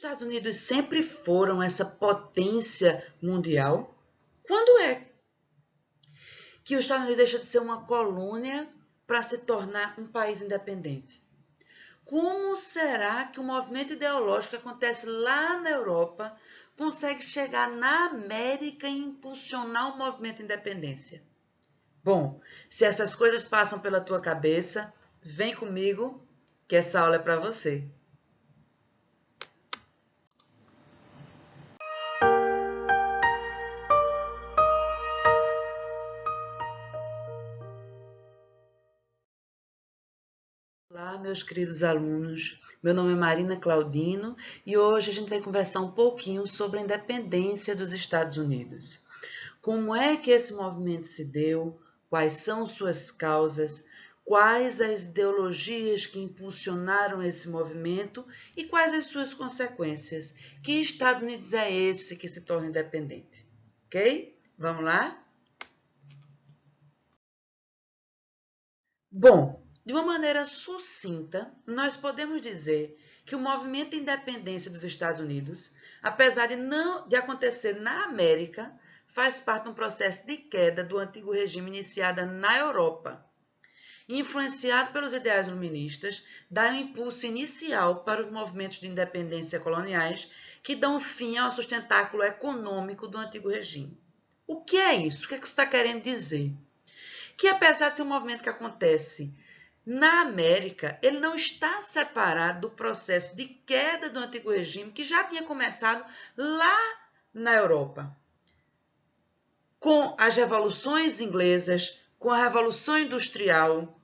Estados Unidos sempre foram essa potência mundial? Quando é que os Estados Unidos deixa de ser uma colônia para se tornar um país independente? Como será que o movimento ideológico que acontece lá na Europa consegue chegar na América e impulsionar o movimento de independência? Bom, se essas coisas passam pela tua cabeça, vem comigo que essa aula é para você. Olá, meus queridos alunos. Meu nome é Marina Claudino e hoje a gente vai conversar um pouquinho sobre a independência dos Estados Unidos. Como é que esse movimento se deu? Quais são suas causas? Quais as ideologias que impulsionaram esse movimento e quais as suas consequências? Que Estados Unidos é esse que se torna independente? Ok? Vamos lá? Bom, de uma maneira sucinta, nós podemos dizer que o movimento de independência dos Estados Unidos, apesar de acontecer na América, faz parte de um processo de queda do antigo regime iniciado na Europa. Influenciado pelos ideais iluministas, dá um impulso inicial para os movimentos de independência coloniais que dão fim ao sustentáculo econômico do antigo regime. O que é isso? O que é que isso está querendo dizer? Que apesar de ser um movimento que acontece na América, ele não está separado do processo de queda do antigo regime que já tinha começado lá na Europa. Com as revoluções inglesas, com a Revolução Industrial,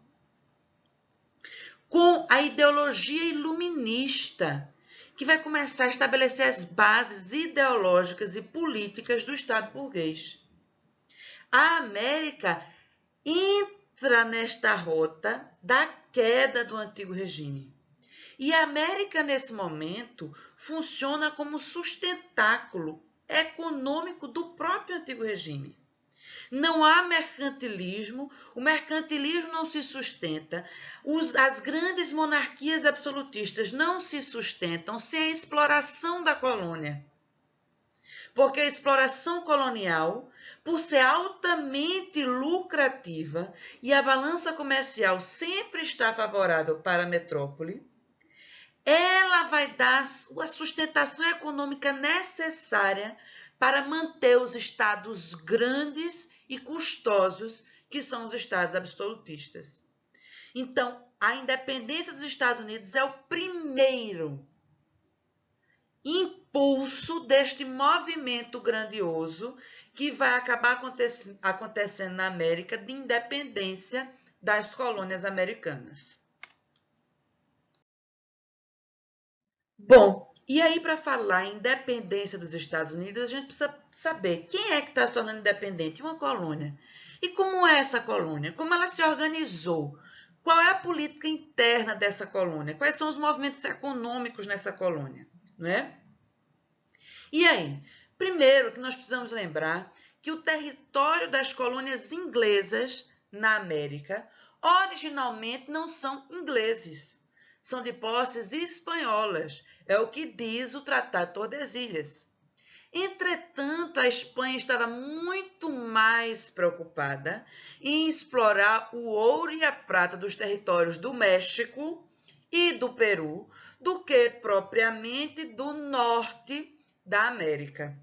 com a ideologia iluminista, que vai começar a estabelecer as bases ideológicas e políticas do Estado burguês. A América entra nesta rota da queda do antigo regime. E a América, nesse momento, funciona como sustentáculo econômico do próprio antigo regime. Não há mercantilismo, o mercantilismo não se sustenta, as grandes monarquias absolutistas não se sustentam sem a exploração da colônia. Porque a exploração colonial, por ser altamente lucrativa e a balança comercial sempre está favorável para a metrópole, ela vai dar a sustentação econômica necessária para manter os estados grandes e custosos, que são os estados absolutistas. Então, a independência dos Estados Unidos é o primeiro impulso deste movimento grandioso que vai acabar acontecendo na América de independência das colônias americanas. Bom, e aí para falar em independência dos Estados Unidos, a gente precisa saber quem é que está se tornando independente? Uma colônia. E como é essa colônia? Como ela se organizou? Qual é a política interna dessa colônia? Quais são os movimentos econômicos nessa colônia? Não é? E aí? Primeiro que nós precisamos lembrar que o território das colônias inglesas na América originalmente não são ingleses. São de posses espanholas, é o que diz o Tratado de Tordesilhas. Entretanto, a Espanha estava muito mais preocupada em explorar o ouro e a prata dos territórios do México e do Peru do que propriamente do norte da América.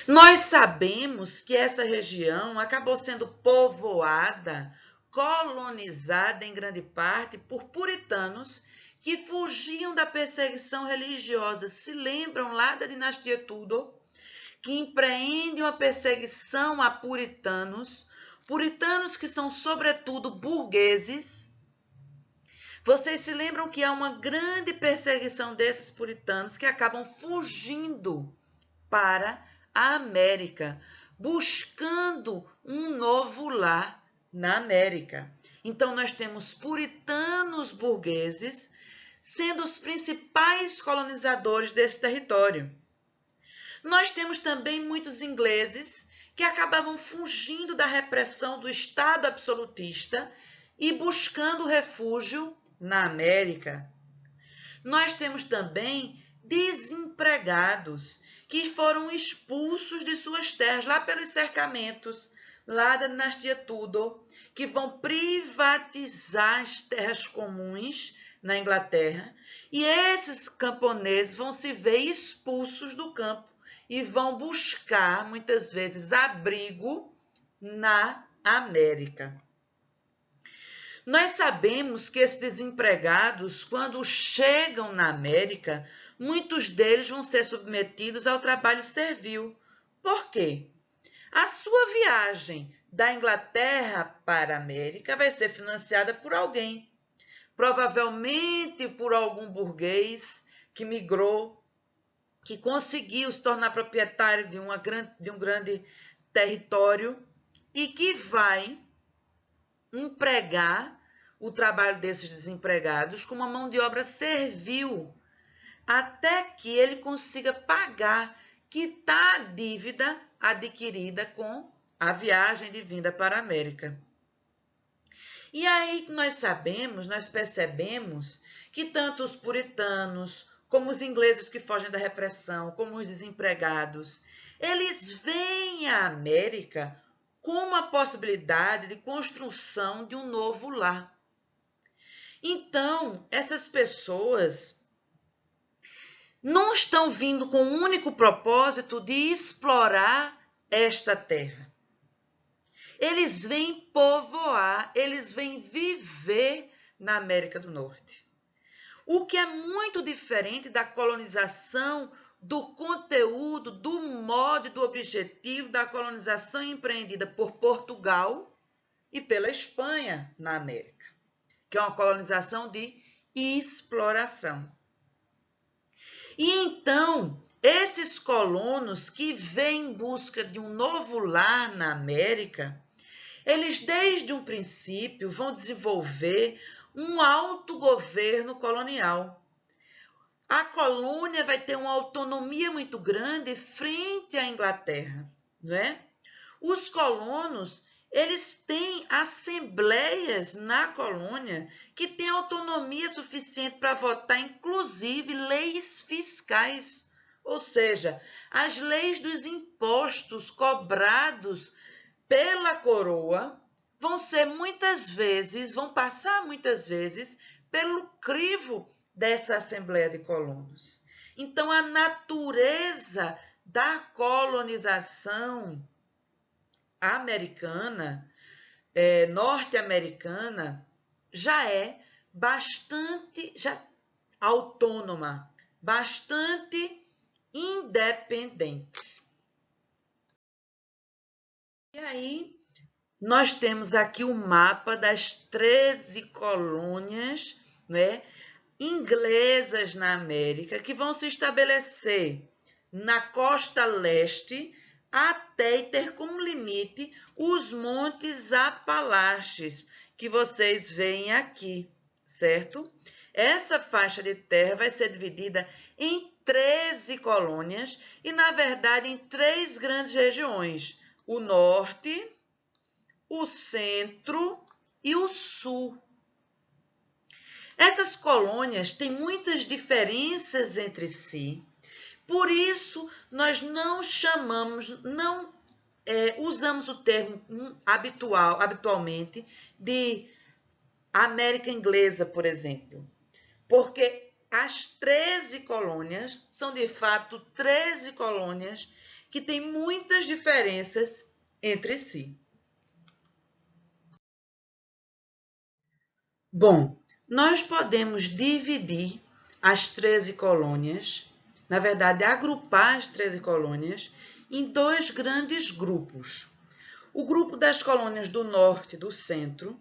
Nós sabemos que essa região acabou sendo povoada, colonizada em grande parte por puritanos que fugiam da perseguição religiosa. Se lembram lá da dinastia Tudor, que empreende uma perseguição a puritanos que são sobretudo burgueses. Vocês se lembram que há uma grande perseguição desses puritanos que acabam fugindo para a América, buscando um novo lar na América. Então, nós temos puritanos burgueses sendo os principais colonizadores desse território. Nós temos também muitos ingleses que acabavam fugindo da repressão do Estado absolutista e buscando refúgio na América. Nós temos também desempregados que foram expulsos de suas terras, lá pelos cercamentos, lá da dinastia Tudor, que vão privatizar as terras comuns na Inglaterra, e esses camponeses vão se ver expulsos do campo e vão buscar, muitas vezes, abrigo na América. Nós sabemos que esses desempregados, quando chegam na América, muitos deles vão ser submetidos ao trabalho servil. Por quê? A sua viagem da Inglaterra para a América vai ser financiada por alguém, provavelmente por algum burguês que migrou, que conseguiu se tornar proprietário de um grande território e que vai empregar o trabalho desses desempregados com uma mão de obra servil, até que ele consiga pagar, quitar a dívida adquirida com a viagem de vinda para a América. E aí nós percebemos que tanto os puritanos, como os ingleses que fogem da repressão, como os desempregados, eles veem a América como a possibilidade de construção de um novo lar. Então, essas pessoas não estão vindo com o único propósito de explorar esta terra. Eles vêm povoar, eles vêm viver na América do Norte. O que é muito diferente da colonização, do conteúdo, do modo e do objetivo da colonização empreendida por Portugal e pela Espanha na América, que é uma colonização de exploração. E então, esses colonos que vêm em busca de um novo lar na América, eles desde um princípio vão desenvolver um autogoverno colonial. A colônia vai ter uma autonomia muito grande frente à Inglaterra, não é? Os colonos, eles têm assembleias na colônia que têm autonomia suficiente para votar, inclusive, leis fiscais. Ou seja, as leis dos impostos cobrados pela coroa vão passar muitas vezes pelo crivo dessa Assembleia de Colonos. Então, a natureza da colonização americana, norte-americana, já é bastante autônoma, bastante independente. E aí, nós temos aqui o mapa das 13 colônias, né, inglesas na América, que vão se estabelecer na costa leste até ter como limite os Montes Apalaches, que vocês veem aqui, certo? Essa faixa de terra vai ser dividida em 13 colônias e, na verdade, em 3 grandes regiões: o norte, o centro e o sul. Essas colônias têm muitas diferenças entre si, por isso nós não usamos o termo habitualmente de América Inglesa, por exemplo, porque as 13 colônias são de fato 13 colônias que têm muitas diferenças entre si. Bom, nós podemos dividir as 13 colônias, na verdade, agrupar as 13 colônias em 2 grandes grupos. O grupo das colônias do norte e do centro,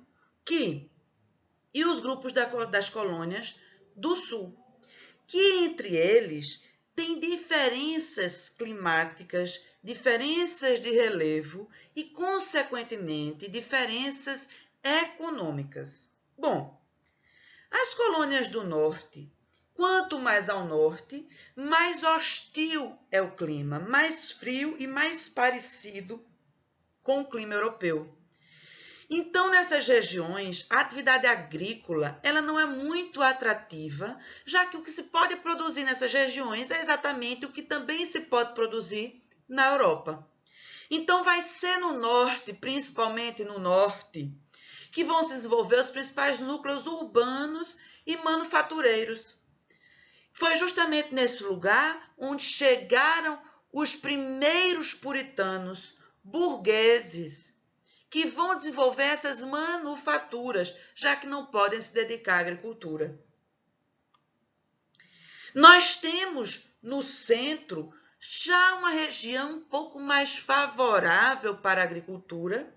e os grupos das colônias do sul, que entre eles têm diferenças climáticas, diferenças de relevo e, consequentemente, diferenças econômicas. Bom, as colônias do norte, quanto mais ao norte, mais hostil é o clima, mais frio e mais parecido com o clima europeu. Então, nessas regiões, a atividade agrícola ela não é muito atrativa, já que o que se pode produzir nessas regiões é exatamente o que também se pode produzir na Europa. Então, vai ser no norte, principalmente no norte, que vão se desenvolver os principais núcleos urbanos e manufatureiros. Foi justamente nesse lugar onde chegaram os primeiros puritanos, burgueses, que vão desenvolver essas manufaturas, já que não podem se dedicar à agricultura. Nós temos no centro já uma região um pouco mais favorável para a agricultura,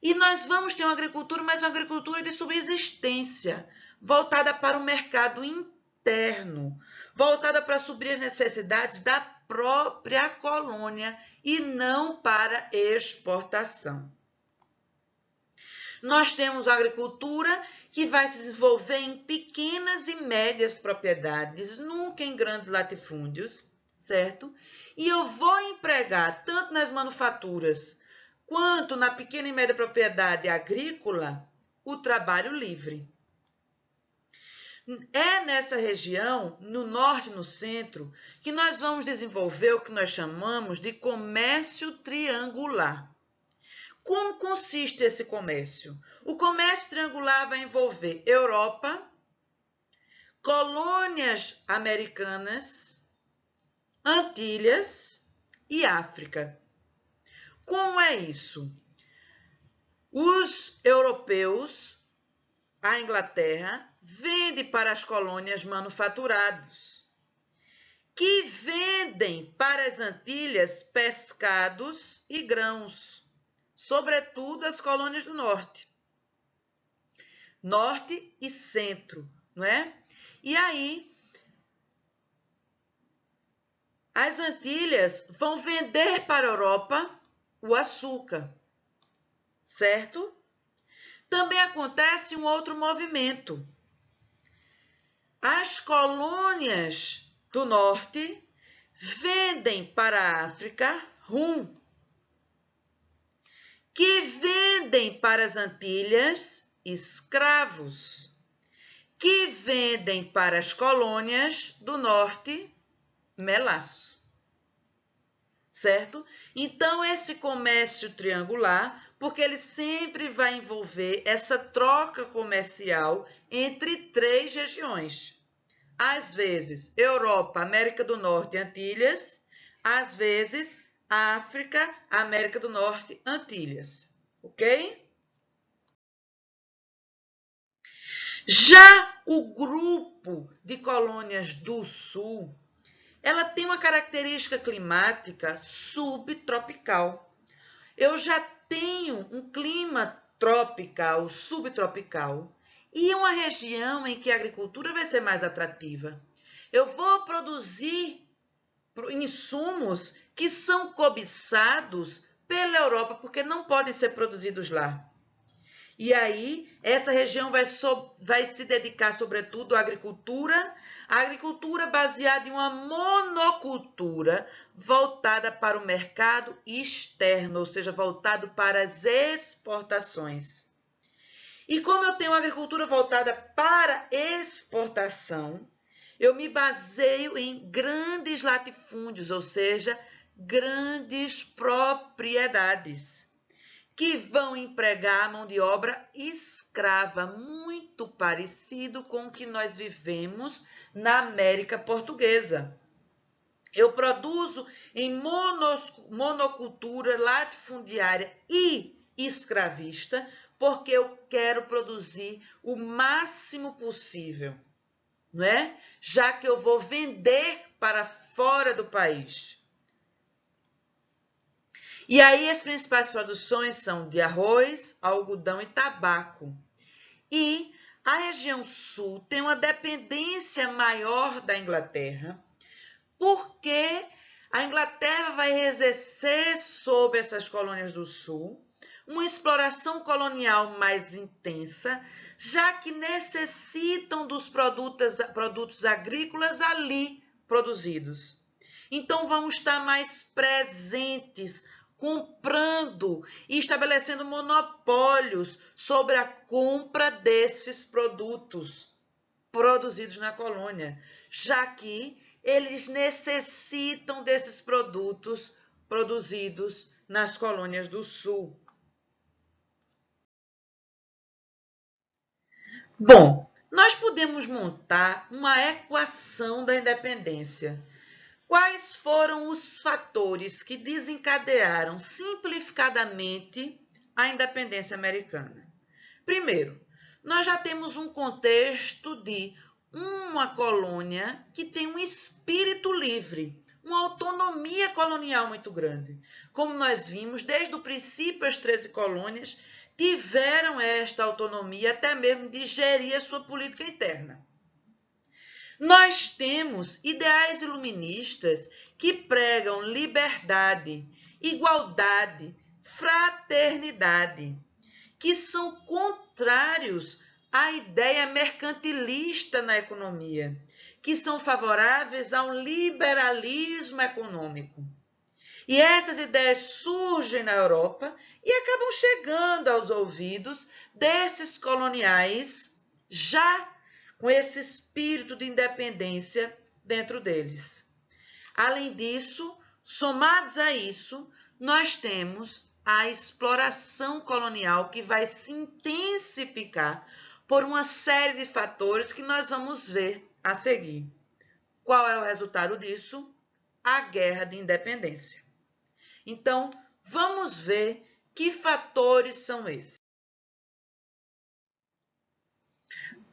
e nós vamos ter uma agricultura, mas uma agricultura de subsistência, voltada para o mercado interno, voltada para suprir as necessidades da própria colônia e não para exportação. Nós temos a agricultura que vai se desenvolver em pequenas e médias propriedades, nunca em grandes latifúndios, certo? E eu vou empregar tanto nas manufaturas quanto na pequena e média propriedade agrícola o trabalho livre. É nessa região, no norte e no centro, que nós vamos desenvolver o que nós chamamos de comércio triangular. Como consiste esse comércio? O comércio triangular vai envolver Europa, colônias americanas, Antilhas e África. Como é isso? Os europeus, a Inglaterra, vende para as colônias manufaturados, que vendem para as Antilhas pescados e grãos, sobretudo as colônias do norte e centro, não é? E aí, as Antilhas vão vender para a Europa o açúcar, certo? Também acontece um outro movimento. As colônias do norte vendem para a África rum, que vendem para as Antilhas escravos, que vendem para as colônias do norte melaço, certo? Então, esse comércio triangular, porque ele sempre vai envolver essa troca comercial entre três regiões. Às vezes, Europa, América do Norte e Antilhas, às vezes, África, América do Norte, Antilhas, ok? Já o grupo de colônias do Sul, ela tem uma característica climática subtropical. Eu já tenho um clima tropical, subtropical, e uma região em que a agricultura vai ser mais atrativa. Eu vou produzir insumos que são cobiçados pela Europa, porque não podem ser produzidos lá. E aí, essa região vai se dedicar, sobretudo, à agricultura baseada em uma monocultura voltada para o mercado externo, ou seja, voltado para as exportações. E como eu tenho uma agricultura voltada para exportação, eu me baseio em grandes latifúndios, ou seja, grandes propriedades, que vão empregar a mão de obra escrava, muito parecido com o que nós vivemos na América Portuguesa. Eu produzo em monocultura latifundiária e escravista, porque eu quero produzir o máximo possível, não é? Já que eu vou vender para fora do país. E aí as principais produções são de arroz, algodão e tabaco. E a região sul tem uma dependência maior da Inglaterra, porque a Inglaterra vai exercer sobre essas colônias do sul uma exploração colonial mais intensa, já que necessitam dos produtos agrícolas ali produzidos. Então, vão estar mais presentes comprando e estabelecendo monopólios sobre a compra desses produtos produzidos na colônia, já que eles necessitam desses produtos produzidos nas colônias do Sul. Bom, nós podemos montar uma equação da independência. Quais foram os fatores que desencadearam simplificadamente a independência americana? Primeiro, nós já temos um contexto de uma colônia que tem um espírito livre, uma autonomia colonial muito grande. Como nós vimos, desde o princípio, as 13 colônias tiveram esta autonomia até mesmo de gerir a sua política interna. Nós temos ideais iluministas que pregam liberdade, igualdade, fraternidade, que são contrários à ideia mercantilista na economia, que são favoráveis ao liberalismo econômico. E essas ideias surgem na Europa e acabam chegando aos ouvidos desses coloniais já com esse espírito de independência dentro deles. Além disso, somados a isso, nós temos a exploração colonial que vai se intensificar por uma série de fatores que nós vamos ver a seguir. Qual é o resultado disso? A Guerra de Independência. Então, vamos ver que fatores são esses.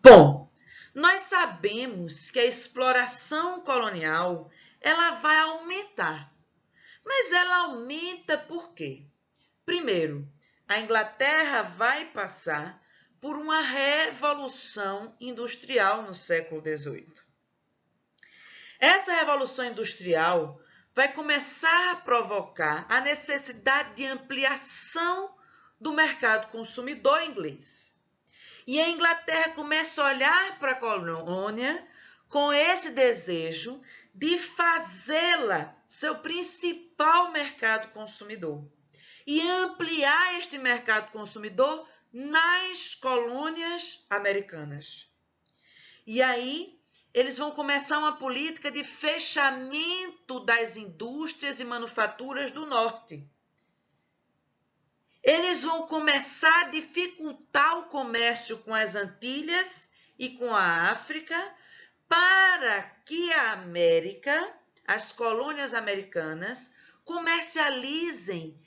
Bom, nós sabemos que a exploração colonial ela vai aumentar. Mas ela aumenta por quê? Primeiro, a Inglaterra vai passar por uma revolução industrial no século XVIII. Essa revolução industrial vai começar a provocar a necessidade de ampliação do mercado consumidor inglês. E a Inglaterra começa a olhar para a colônia com esse desejo de fazê-la seu principal mercado consumidor e ampliar este mercado consumidor nas colônias americanas. E aí, eles vão começar uma política de fechamento das indústrias e manufaturas do norte. Eles vão começar a dificultar o comércio com as Antilhas e com a África para que a América, as colônias americanas, comercializem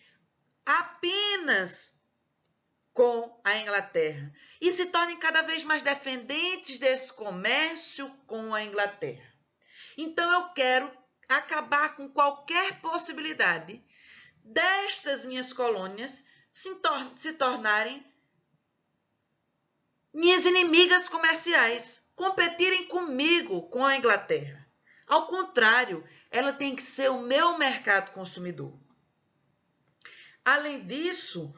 apenas com a Inglaterra e se tornem cada vez mais dependentes desse comércio com a Inglaterra. Então, eu quero acabar com qualquer possibilidade destas minhas colônias se tornarem minhas inimigas comerciais, competirem comigo, com a Inglaterra. Ao contrário, ela tem que ser o meu mercado consumidor. Além disso,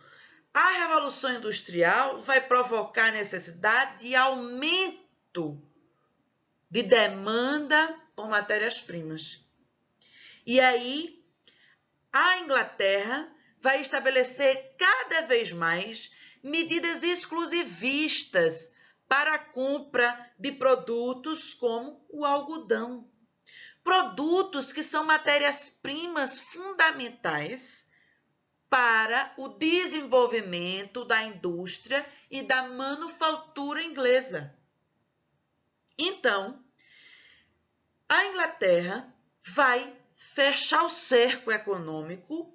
a Revolução Industrial vai provocar a necessidade de aumento de demanda por matérias-primas. E aí, a Inglaterra vai estabelecer cada vez mais medidas exclusivistas para a compra de produtos como o algodão. Produtos que são matérias-primas fundamentais para o desenvolvimento da indústria e da manufatura inglesa. Então, a Inglaterra vai fechar o cerco econômico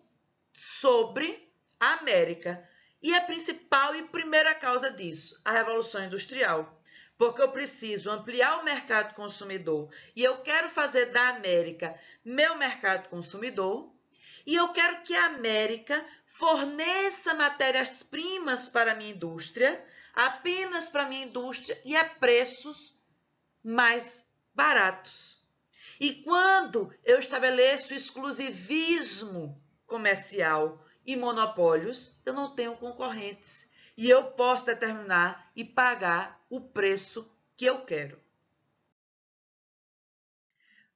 sobre a América. E a principal e primeira causa disso, a Revolução Industrial. Porque eu preciso ampliar o mercado consumidor e eu quero fazer da América meu mercado consumidor. E eu quero que a América forneça matérias-primas para a minha indústria, apenas para a minha indústria e a preços mais baratos. E quando eu estabeleço exclusivismo comercial e monopólios, eu não tenho concorrentes. E eu posso determinar e pagar o preço que eu quero.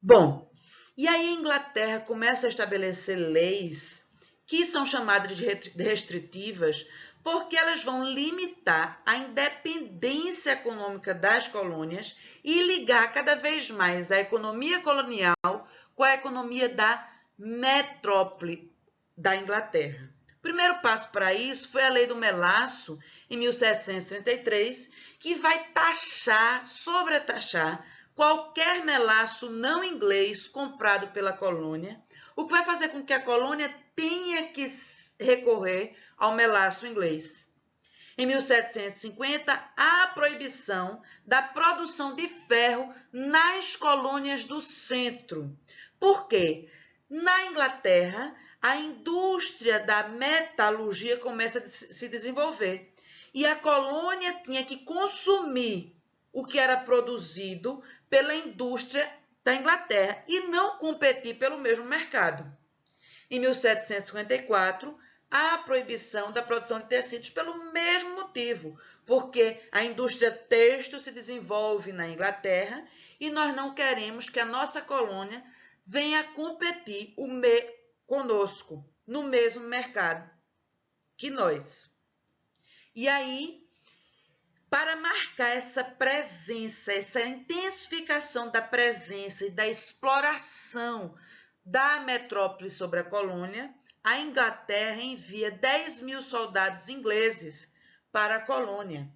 Bom, e aí a Inglaterra começa a estabelecer leis que são chamadas de restritivas porque elas vão limitar a independência econômica das colônias e ligar cada vez mais a economia colonial com a economia da metrópole da Inglaterra. O primeiro passo para isso foi a Lei do Melaço, em 1733, que vai sobretaxar qualquer melaço não inglês comprado pela colônia, o que vai fazer com que a colônia tenha que recorrer ao melaço inglês. Em 1750, há a proibição da produção de ferro nas colônias do centro. Por quê? Na Inglaterra, a indústria da metalurgia começa a se desenvolver e a colônia tinha que consumir o que era produzido pela indústria da Inglaterra e não competir pelo mesmo mercado. Em 1754, há a proibição da produção de tecidos pelo mesmo motivo, porque a indústria têxtil se desenvolve na Inglaterra e nós não queremos que a nossa colônia venha competir conosco no mesmo mercado que nós. E aí, para marcar essa presença, essa intensificação da presença e da exploração da metrópole sobre a colônia, a Inglaterra envia 10.000 soldados ingleses para a colônia.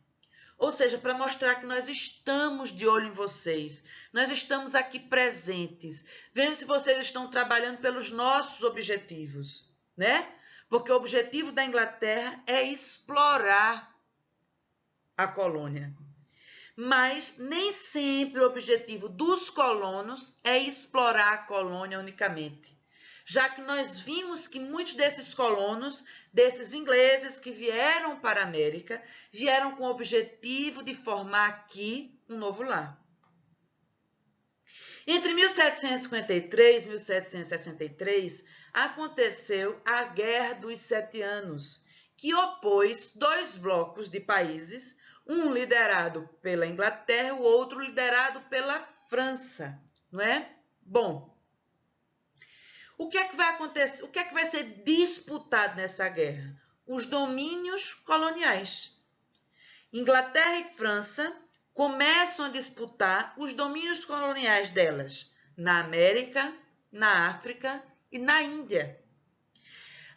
Ou seja, para mostrar que nós estamos de olho em vocês, nós estamos aqui presentes, vendo se vocês estão trabalhando pelos nossos objetivos, né? Porque o objetivo da Inglaterra é explorar a colônia. Mas nem sempre o objetivo dos colonos é explorar a colônia unicamente, já que nós vimos que muitos desses colonos, desses ingleses que vieram para a América, vieram com o objetivo de formar aqui um novo lar. Entre 1753 e 1763, aconteceu a Guerra dos 7 Anos, que opôs dois blocos de países, um liderado pela Inglaterra, o outro liderado pela França, não é? Bom, o que é que vai acontecer? O que é que vai ser disputado nessa guerra? Os domínios coloniais. Inglaterra e França começam a disputar os domínios coloniais delas na América, na África e na Índia.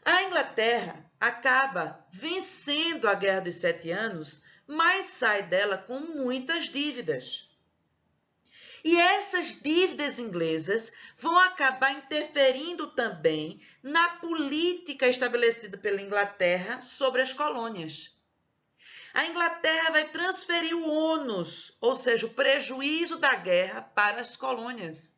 A Inglaterra acaba vencendo a Guerra dos 7 Anos, mas sai dela com muitas dívidas. E essas dívidas inglesas vão acabar interferindo também na política estabelecida pela Inglaterra sobre as colônias. A Inglaterra vai transferir o ônus, ou seja, o prejuízo da guerra para as colônias.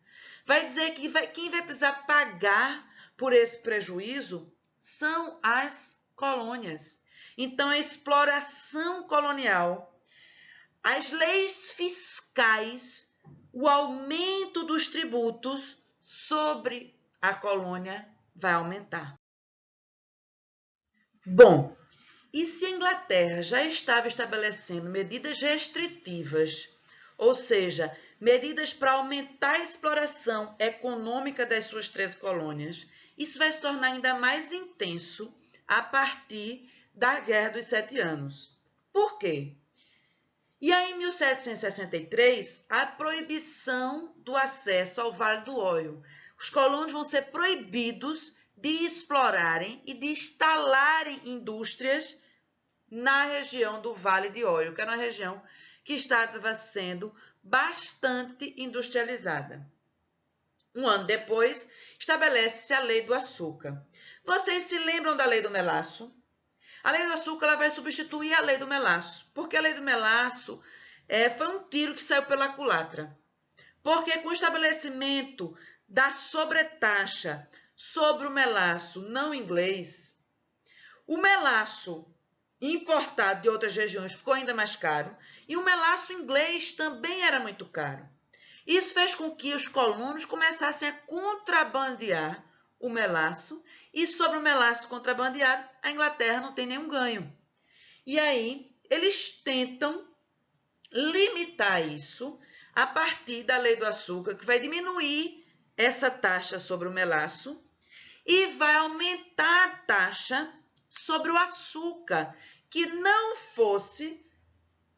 Vai dizer que quem vai precisar pagar por esse prejuízo são as colônias. Então, a exploração colonial, as leis fiscais, o aumento dos tributos sobre a colônia vai aumentar. Bom, e se a Inglaterra já estava estabelecendo medidas restritivas, ou seja, medidas para aumentar a exploração econômica das suas 13 colônias, isso vai se tornar ainda mais intenso a partir da Guerra dos 7 Anos. Por quê? E aí, em 1763, a proibição do acesso ao Vale do Óio. Os colonos vão ser proibidos de explorarem e de instalarem indústrias na região do Vale de Óio, que era uma região que estava sendo bastante industrializada. Um ano depois, estabelece-se a Lei do Açúcar. Vocês se lembram da Lei do Melaço? A Lei do Açúcar ela vai substituir a Lei do Melaço, porque a Lei do Melaço foi um tiro que saiu pela culatra. Porque com o estabelecimento da sobretaxa sobre o melaço não inglês, o melaço importado de outras regiões ficou ainda mais caro e o melaço inglês também era muito caro. Isso fez com que os colonos começassem a contrabandear o melaço e sobre o melaço contrabandeado, a Inglaterra não tem nenhum ganho. E aí, eles tentam limitar isso a partir da Lei do Açúcar, que vai diminuir essa taxa sobre o melaço e vai aumentar a taxa sobre o açúcar, que não fosse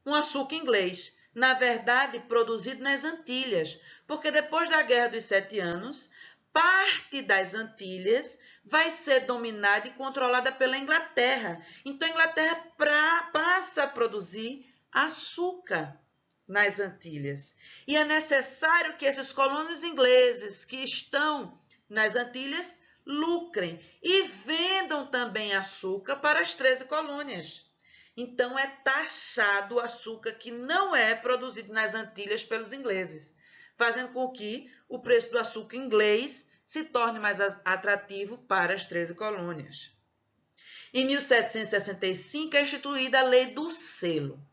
um açúcar inglês, na verdade, produzido nas Antilhas, porque depois da Guerra dos 7 Anos, parte das Antilhas vai ser dominada e controlada pela Inglaterra. Então, a Inglaterra passa a produzir açúcar nas Antilhas. E é necessário que esses colonos ingleses que estão nas Antilhas lucrem e vendam também açúcar para as 13 colônias. Então, é taxado o açúcar que não é produzido nas Antilhas pelos ingleses, fazendo com que o preço do açúcar inglês se torne mais atrativo para as 13 colônias. Em 1765 é instituída a Lei do Selo.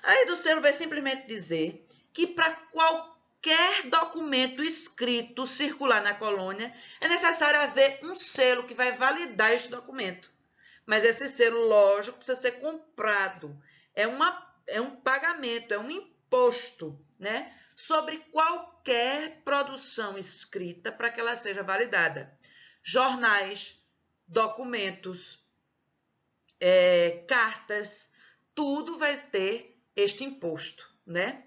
A Lei do Selo vai simplesmente dizer que para qualquer documento escrito circular na colônia, é necessário haver um selo que vai validar este documento. Mas esse selo, lógico, precisa ser comprado. É um pagamento, é um imposto, né, sobre qualquer produção escrita para que ela seja validada. Jornais, documentos, cartas, tudo vai ter este imposto, né?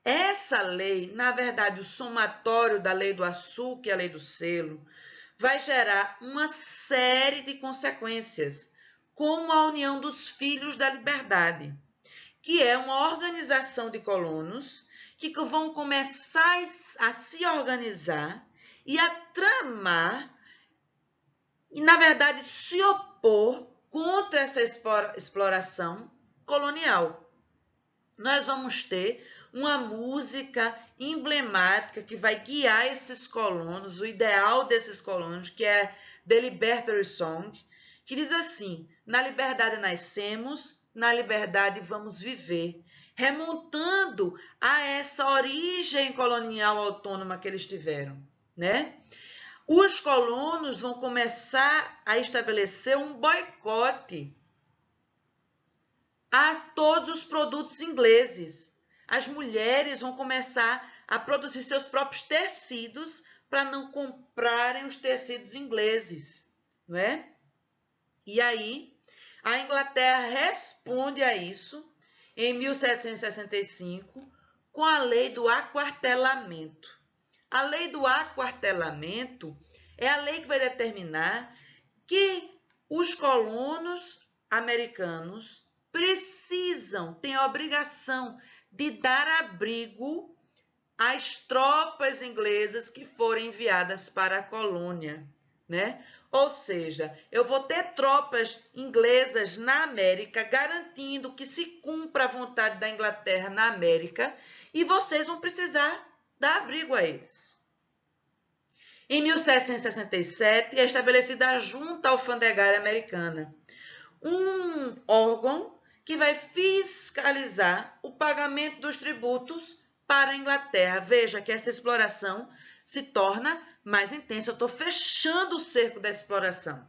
Essa lei, na verdade, o somatório da lei do açúcar e a lei do selo, vai gerar uma série de consequências, como a União dos Filhos da Liberdade, que é uma organização de colonos que vão começar a se organizar e a tramar e, na verdade, se opor contra essa exploração colonial. Nós vamos ter uma música emblemática que vai guiar esses colonos, o ideal desses colonos, que é The Libertary Song, que diz assim: na liberdade nascemos, na liberdade vamos viver, remontando a essa origem colonial autônoma que eles tiveram, né? Os colonos vão começar a estabelecer um boicote a todos os produtos ingleses. As mulheres vão começar a produzir seus próprios tecidos para não comprarem os tecidos ingleses, não é? E aí, a Inglaterra responde a isso em 1765 com a lei do aquartelamento. A lei do aquartelamento é a lei que vai determinar que os colonos americanos têm a obrigação de dar abrigo às tropas inglesas que forem enviadas para a colônia, né? Ou seja, eu vou ter tropas inglesas na América, garantindo que se cumpra a vontade da Inglaterra na América, e vocês vão precisar dar abrigo a eles. Em 1767, é estabelecida a Junta Alfandegária Americana, um órgão que vai fiscalizar o pagamento dos tributos para a Inglaterra. Veja que essa exploração se torna mais intensa. Eu estou fechando o cerco da exploração.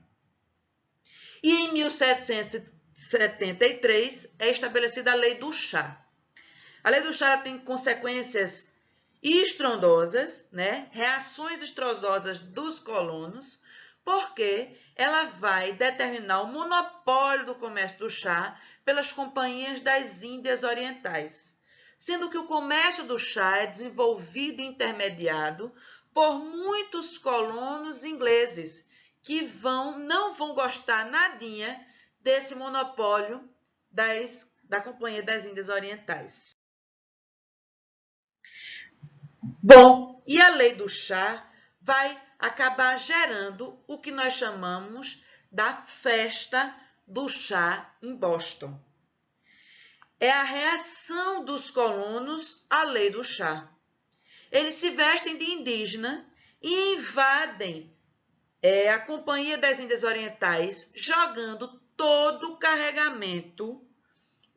E em 1773 é estabelecida a Lei do Chá. A Lei do Chá tem consequências estrondosas, né? Reações estrondosas dos colonos, porque ela vai determinar o monopólio do comércio do chá pelas companhias das Índias Orientais, sendo que o comércio do chá é desenvolvido e intermediado por muitos colonos ingleses que não vão gostar nadinha desse monopólio da Companhia das Índias Orientais. Bom, e a lei do chá vai acabar gerando o que nós chamamos da festa do chá em Boston. É a reação dos colonos à lei do chá. Eles se vestem de indígena e invadem a Companhia das Índias Orientais, jogando todo o carregamento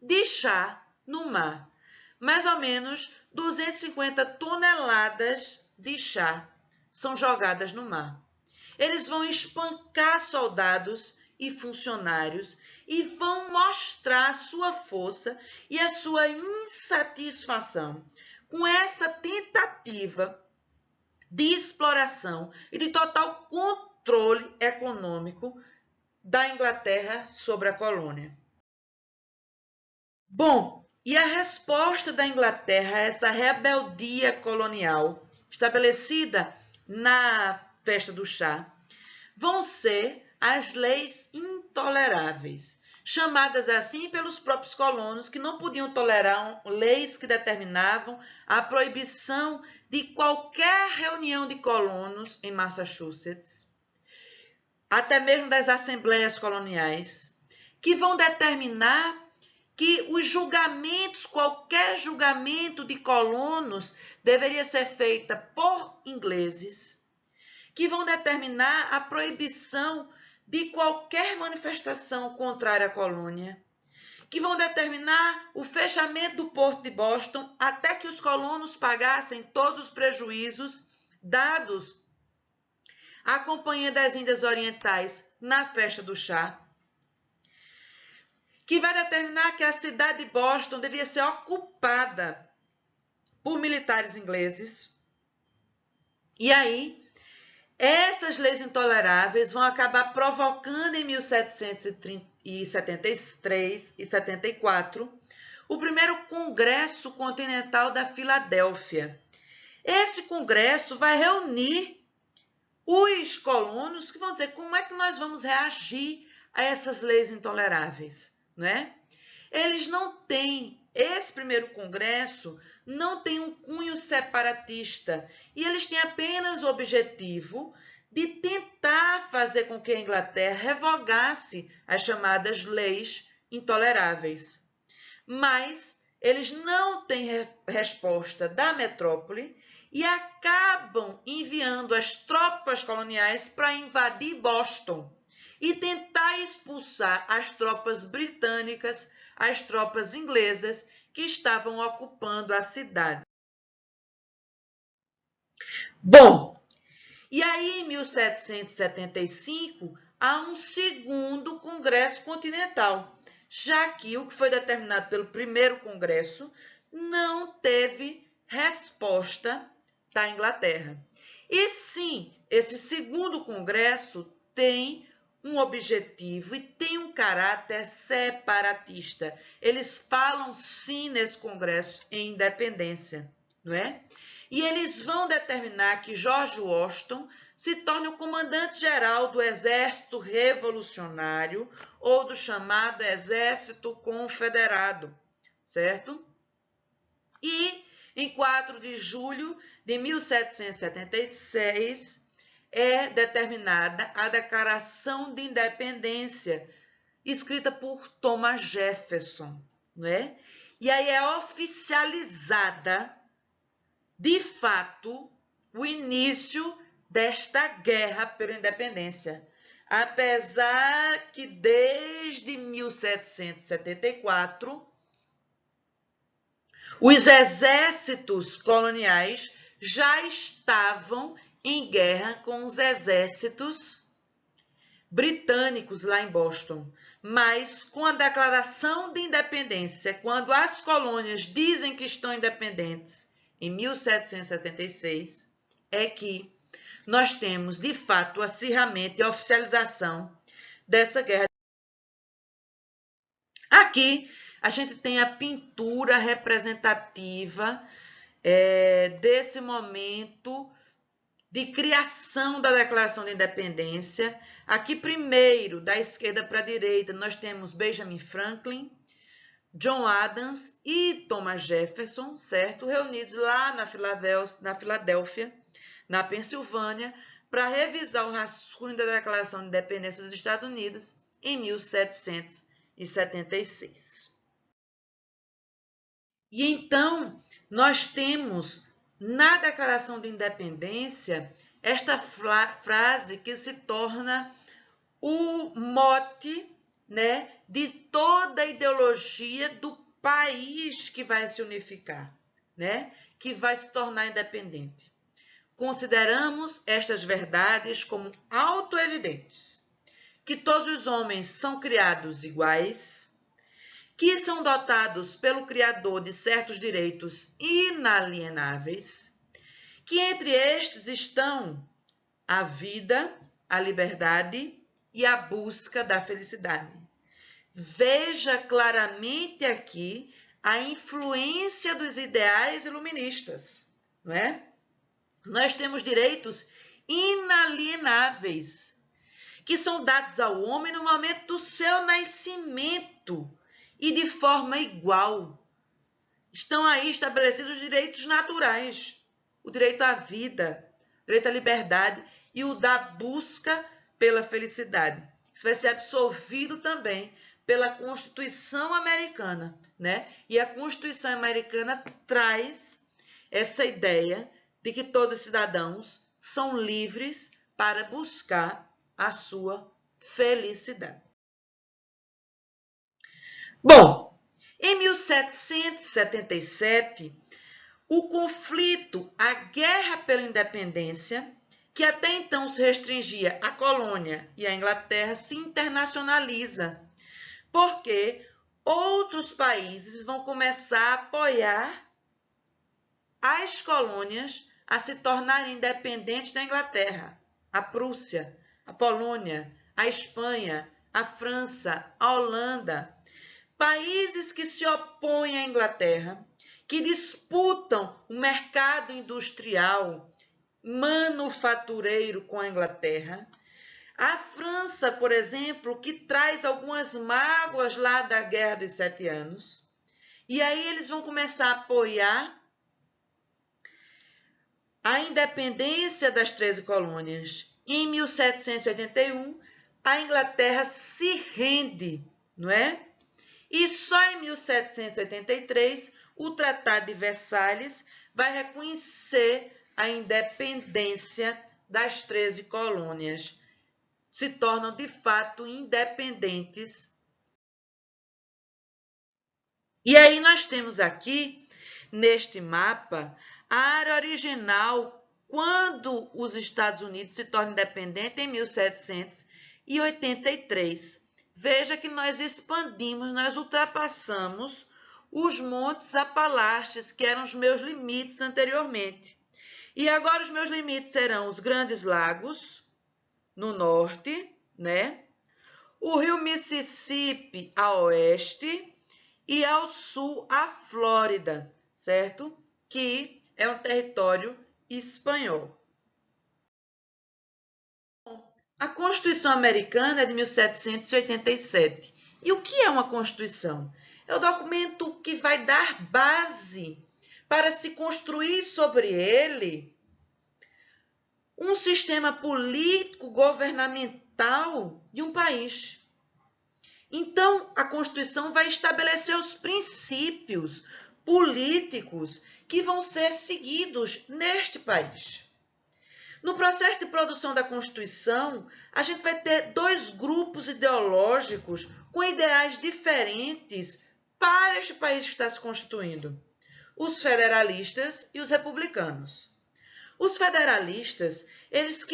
de chá no mar. Mais ou menos 250 toneladas de chá são jogadas no mar. Eles vão espancar soldados e funcionários e vão mostrar a sua força e a sua insatisfação com essa tentativa de exploração e de total controle controle econômico da Inglaterra sobre a colônia. Bom, e a resposta da Inglaterra a essa rebeldia colonial estabelecida na festa do chá vão ser as leis intoleráveis, chamadas assim pelos próprios colonos, que não podiam tolerar leis que determinavam a proibição de qualquer reunião de colonos em Massachusetts, até mesmo das assembleias coloniais, que vão determinar que os julgamentos, qualquer julgamento de colonos, deveria ser feita por ingleses, que vão determinar a proibição de qualquer manifestação contrária à colônia, que vão determinar o fechamento do porto de Boston até que os colonos pagassem todos os prejuízos dados à Companhia das Índias Orientais na festa do chá, que vai determinar que a cidade de Boston devia ser ocupada por militares ingleses. E aí, essas leis intoleráveis vão acabar provocando em 1773 e 74 o primeiro Congresso Continental da Filadélfia. Esse congresso vai reunir os colonos que vão dizer como é que nós vamos reagir a essas leis intoleráveis, não é? Eles não têm, esse primeiro congresso não tem um cunho separatista e eles têm apenas o objetivo de tentar fazer com que a Inglaterra revogasse as chamadas leis intoleráveis. Mas eles não têm resposta da metrópole e acabam enviando as tropas coloniais para invadir Boston e tentar expulsar as tropas britânicas, as tropas inglesas que estavam ocupando a cidade. Bom, e aí em 1775 há um segundo Congresso Continental, já que o que foi determinado pelo primeiro Congresso não teve resposta da Inglaterra. E sim, esse segundo Congresso tem um objetivo e tem um caráter separatista. Eles falam sim nesse Congresso em independência, não é? E eles vão determinar que George Washington se torne o comandante-geral do Exército Revolucionário ou do chamado Exército Confederado, certo? E em 4 de julho de 1776 é determinada a Declaração de Independência, escrita por Thomas Jefferson, não é? E aí é oficializada, de fato, o início desta guerra pela independência. Apesar que desde 1774, os exércitos coloniais já estavam em guerra com os exércitos britânicos lá em Boston. Mas com a Declaração de Independência, quando as colônias dizem que estão independentes, em 1776, é que nós temos, de fato, o acirramento e a oficialização dessa guerra. Aqui, a gente tem a pintura representativa desse momento de criação da Declaração de Independência. Aqui, primeiro, da esquerda para a direita, nós temos Benjamin Franklin, John Adams e Thomas Jefferson, certo? Reunidos lá na Filadélfia, na Pensilvânia, para revisar o rascunho da Declaração de Independência dos Estados Unidos em 1776. E então, nós temos na Declaração de Independência esta frase que se torna o mote, né, de toda a ideologia do país que vai se unificar, né, que vai se tornar independente. Consideramos estas verdades como autoevidentes, que todos os homens são criados iguais, que são dotados pelo Criador de certos direitos inalienáveis, que entre estes estão a vida, a liberdade e a busca da felicidade. Veja claramente aqui a influência dos ideais iluministas, não é? Nós temos direitos inalienáveis, que são dados ao homem no momento do seu nascimento e de forma igual. Estão aí estabelecidos os direitos naturais, o direito à vida, o direito à liberdade e o da busca pela felicidade. Isso vai ser absorvido também pela Constituição americana, né? E a Constituição americana traz essa ideia de que todos os cidadãos são livres para buscar a sua felicidade. Bom, em 1777, o conflito, a guerra pela independência, que até então se restringia à colônia e à Inglaterra, se internacionaliza, porque outros países vão começar a apoiar as colônias a se tornarem independentes da Inglaterra. A Prússia, a Polônia, a Espanha, a França, a Holanda. Países que se opõem à Inglaterra, que disputam o mercado industrial, manufatureiro com a Inglaterra. A França, por exemplo, que traz algumas mágoas lá da Guerra dos 7 Anos. E aí eles vão começar a apoiar a independência das 13 colônias. Em 1781, a Inglaterra se rende, não é? E só em 1783, o Tratado de Versalhes vai reconhecer a independência das 13 colônias. Se tornam, de fato, independentes. E aí nós temos aqui, neste mapa, a área original, quando os Estados Unidos se tornam independentes, em 1783. Veja que nós expandimos, nós ultrapassamos os montes Apalaches, que eram os meus limites anteriormente. E agora os meus limites serão os Grandes Lagos, no norte, né? O rio Mississippi a oeste e ao sul a Flórida, certo? Que é um território espanhol. A Constituição Americana é de 1787. E o que é uma Constituição? É o documento que vai dar base para se construir sobre ele um sistema político governamental de um país. Então, a Constituição vai estabelecer os princípios políticos que vão ser seguidos neste país. No processo de produção da Constituição, a gente vai ter dois grupos ideológicos com ideais diferentes para este país que está se constituindo: os federalistas e os republicanos. Os federalistas, eles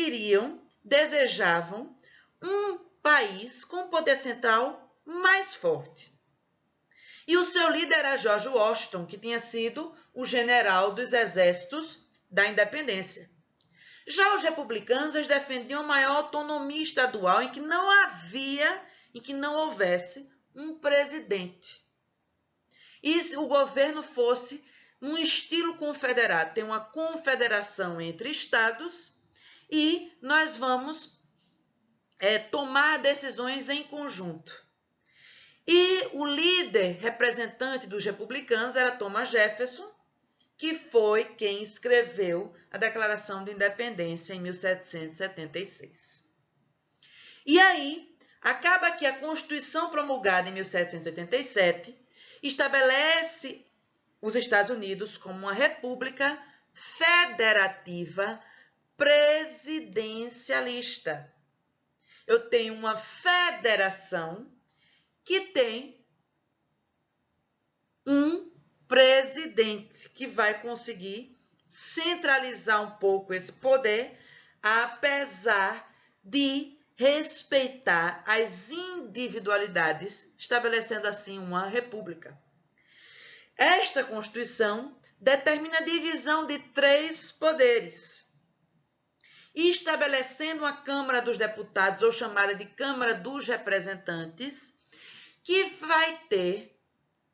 desejavam um país com poder central mais forte. E o seu líder era George Washington, que tinha sido o general dos exércitos da independência. Já os republicanos, eles defendiam maior autonomia estadual em que não houvesse um presidente. E se o governo fosse num estilo confederado, tem uma confederação entre estados e nós vamos tomar decisões em conjunto. E o líder representante dos republicanos era Thomas Jefferson, que foi quem escreveu a Declaração de Independência em 1776. E aí, acaba que a Constituição promulgada em 1787 estabelece os Estados Unidos como uma república federativa presidencialista. Eu tenho uma federação que tem um presidente que vai conseguir centralizar um pouco esse poder, apesar de respeitar as individualidades, estabelecendo assim uma república. Esta Constituição determina a divisão de 3 poderes. e estabelecendo uma Câmara dos Deputados, ou chamada de Câmara dos Representantes, que vai ter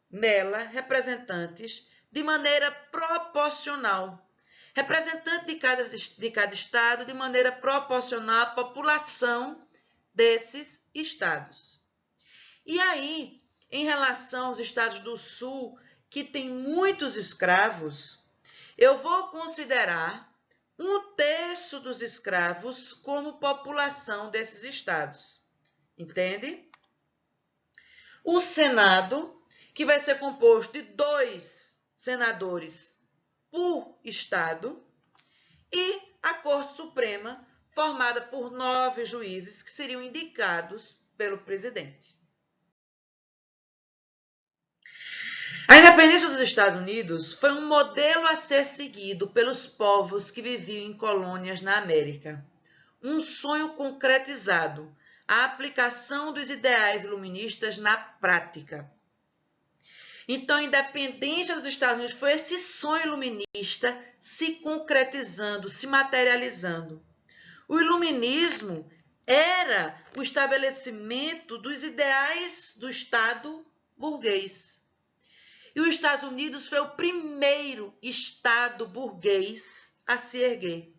nela representantes de maneira proporcional. Representante de cada estado de maneira proporcional à população desses estados. E aí, em relação aos estados do sul, que tem muitos escravos, eu vou considerar 1/3 dos escravos como população desses estados. Entende? O Senado, que vai ser composto de 2 senadores por estado, e a Corte Suprema, formada por 9 juízes que seriam indicados pelo presidente. A independência dos Estados Unidos foi um modelo a ser seguido pelos povos que viviam em colônias na América. Um sonho concretizado, a aplicação dos ideais iluministas na prática. Então, a independência dos Estados Unidos foi esse sonho iluminista se concretizando, se materializando. O iluminismo era o estabelecimento dos ideais do Estado burguês. E os Estados Unidos foi o primeiro Estado burguês a se erguer,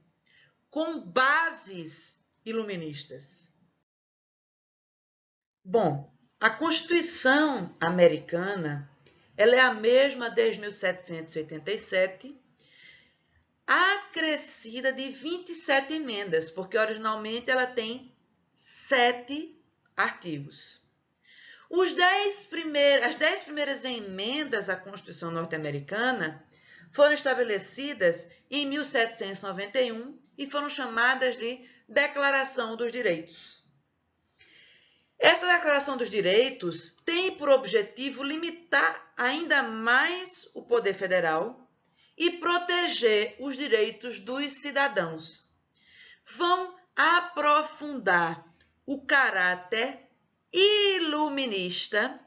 com bases iluministas. Bom, a Constituição americana, ela é a mesma desde 1787, acrescida de 27 emendas, porque originalmente ela tem 7 artigos. As 10 primeiras emendas à Constituição norte-americana foram estabelecidas em 1791 e foram chamadas de Declaração dos Direitos. Essa Declaração dos Direitos tem por objetivo limitar ainda mais o poder federal e proteger os direitos dos cidadãos. Vão aprofundar o caráter iluminista,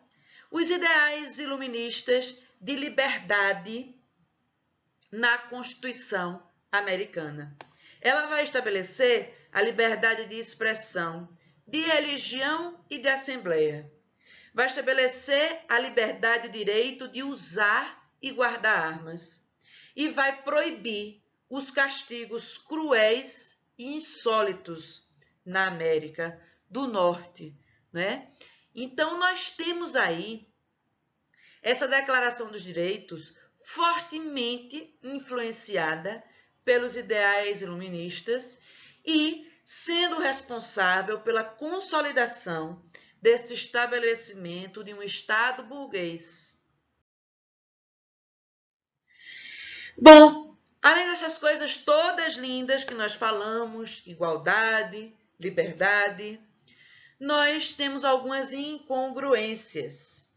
os ideais iluministas de liberdade na Constituição americana. Ela vai estabelecer a liberdade de expressão, de religião e de assembleia. Vai estabelecer a liberdade e o direito de usar e guardar armas. E vai proibir os castigos cruéis e insólitos na América do Norte, né? Então, nós temos aí essa Declaração dos Direitos fortemente influenciada pelos ideais iluministas e sendo responsável pela consolidação desse estabelecimento de um Estado burguês. Bom, além dessas coisas todas lindas que nós falamos, igualdade, liberdade, nós temos algumas incongruências.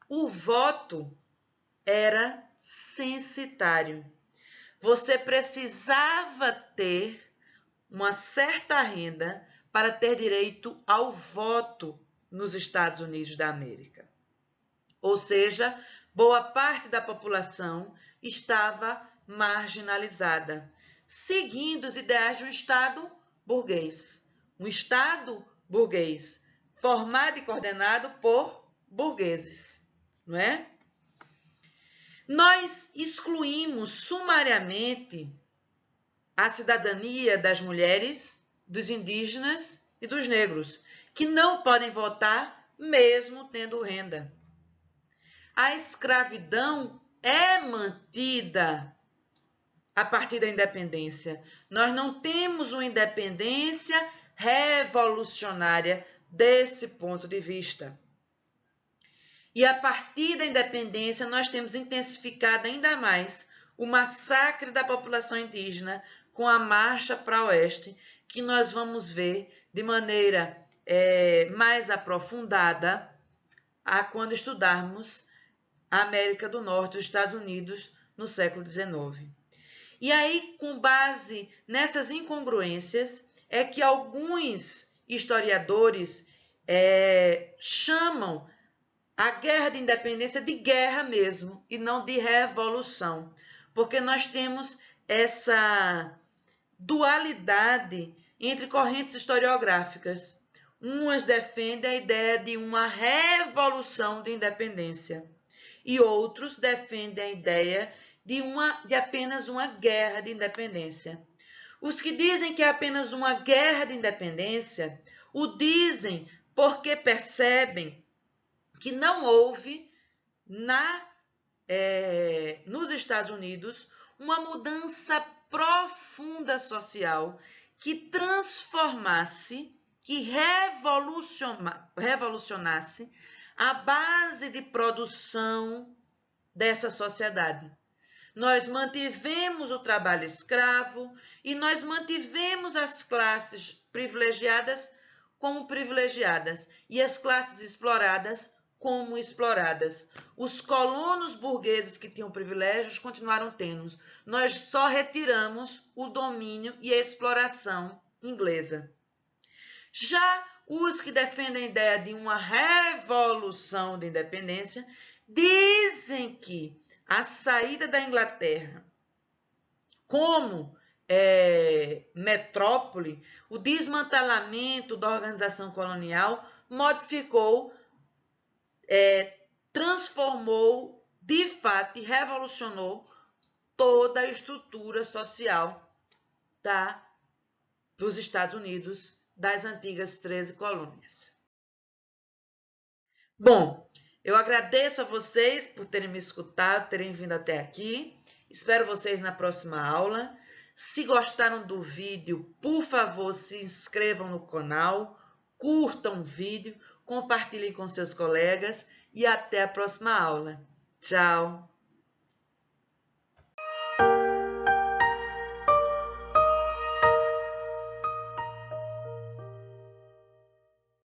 O voto era censitário. Você precisava ter uma certa renda para ter direito ao voto nos Estados Unidos da América. Ou seja, boa parte da população estava marginalizada, seguindo os ideais de um Estado burguês. Um Estado burguês formado e coordenado por burgueses, não é? Nós excluímos sumariamente a cidadania das mulheres, dos indígenas e dos negros, que não podem votar mesmo tendo renda. A escravidão é mantida a partir da independência. Nós não temos uma independência revolucionária desse ponto de vista. E a partir da independência, nós temos intensificado ainda mais o massacre da população indígena com a marcha para o oeste, que nós vamos ver de maneira mais aprofundada quando estudarmos a América do Norte, os Estados Unidos, no século XIX. E aí, com base nessas incongruências, é que alguns historiadores chamam a guerra de independência de guerra mesmo, e não de revolução, porque nós temos essa dualidade entre correntes historiográficas. Umas defendem a ideia de uma revolução de independência e outros defendem a ideia de apenas uma guerra de independência. Os que dizem que é apenas uma guerra de independência o dizem porque percebem que não houve nos Estados Unidos uma mudança profunda social que transformasse, que revolucionasse a base de produção dessa sociedade. Nós mantivemos o trabalho escravo e nós mantivemos as classes privilegiadas como privilegiadas e as classes exploradas como exploradas. Os colonos burgueses que tinham privilégios continuaram tendo. Nós só retiramos o domínio e a exploração inglesa. Já os que defendem a ideia de uma revolução de independência dizem que a saída da Inglaterra como metrópole, o desmantelamento da organização colonial modificou, transformou, de fato, e revolucionou toda a estrutura social dos Estados Unidos, das antigas 13 colônias. Bom, eu agradeço a vocês por terem me escutado, terem vindo até aqui. Espero vocês na próxima aula. Se gostaram do vídeo, por favor, se inscrevam no canal, curtam o vídeo, compartilhem com seus colegas e até a próxima aula. Tchau!